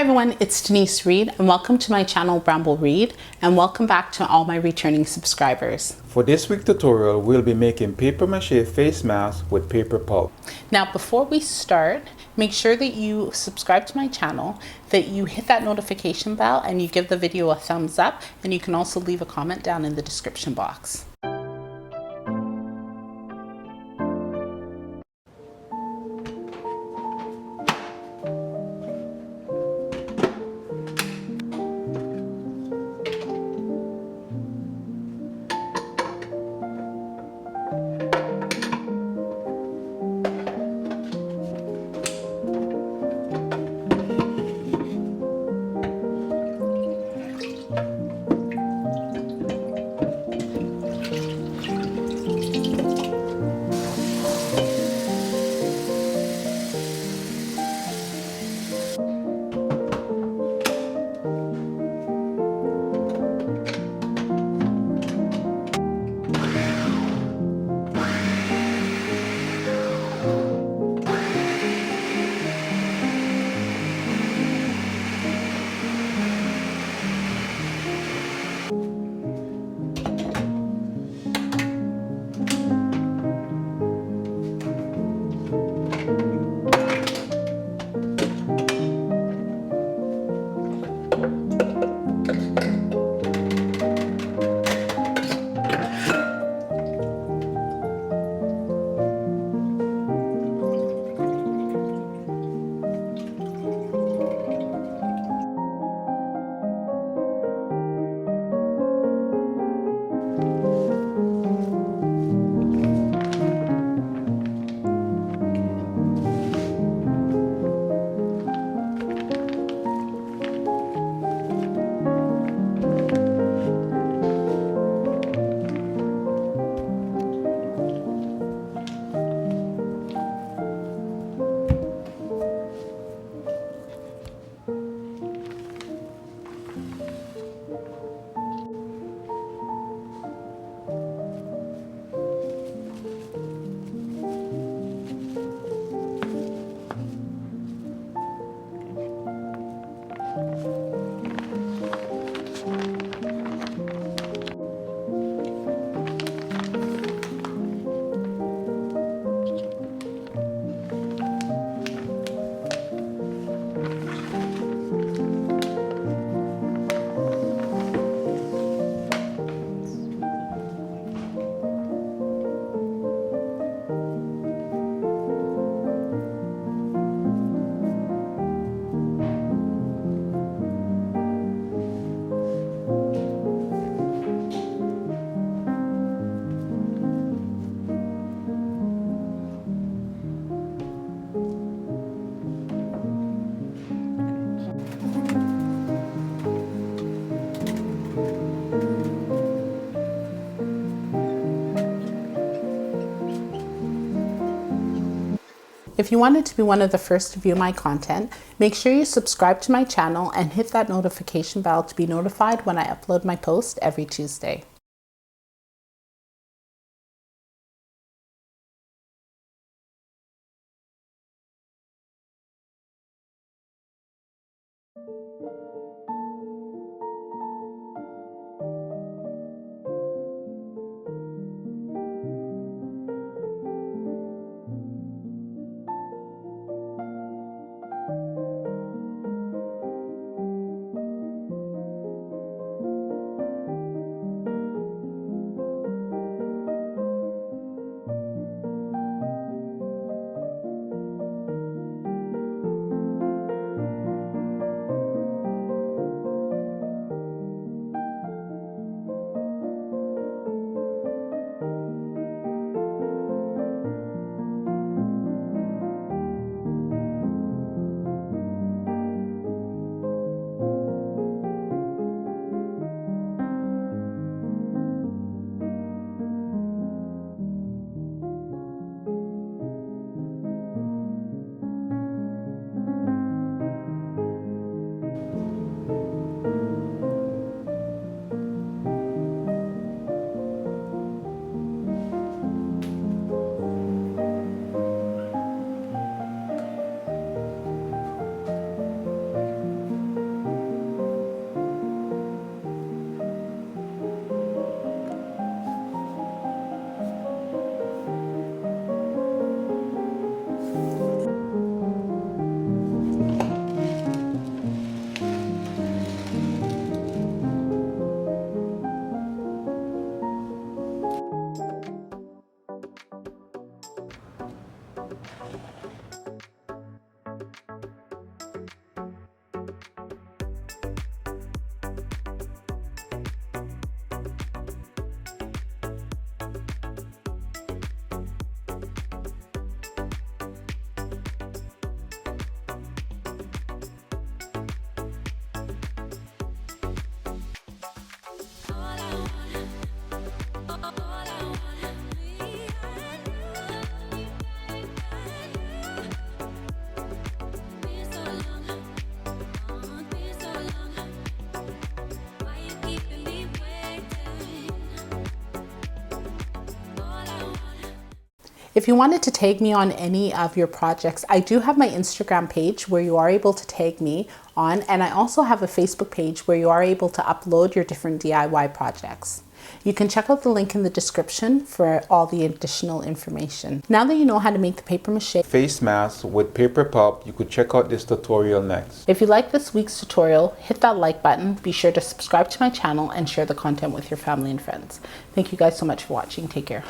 Hi everyone, it's Denise Reed and welcome to my channel bramblereid, and welcome back to all my returning subscribers. For this week's tutorial, we'll be making paper mache face masks with paper pulp. Now before we start, make sure that you subscribe to my channel, that you hit that notification bell and you give the video a thumbs up, and you can also leave a comment down in the description box. If you wanted to be one of the first to view my content, make sure you subscribe to my channel and hit that notification bell to be notified when I upload my post every Tuesday. If you wanted to tag me on any of your projects, I do have my Instagram page where you are able to tag me on, and I also have a Facebook page where you are able to upload your different DIY projects. You can check out the link in the description for all the additional information. Now that you know how to make the paper mache face mask with paper pulp, you could check out this tutorial next. If you like this week's tutorial, hit that like button, be sure to subscribe to my channel and share the content with your family and friends. Thank you guys so much for watching. Take care.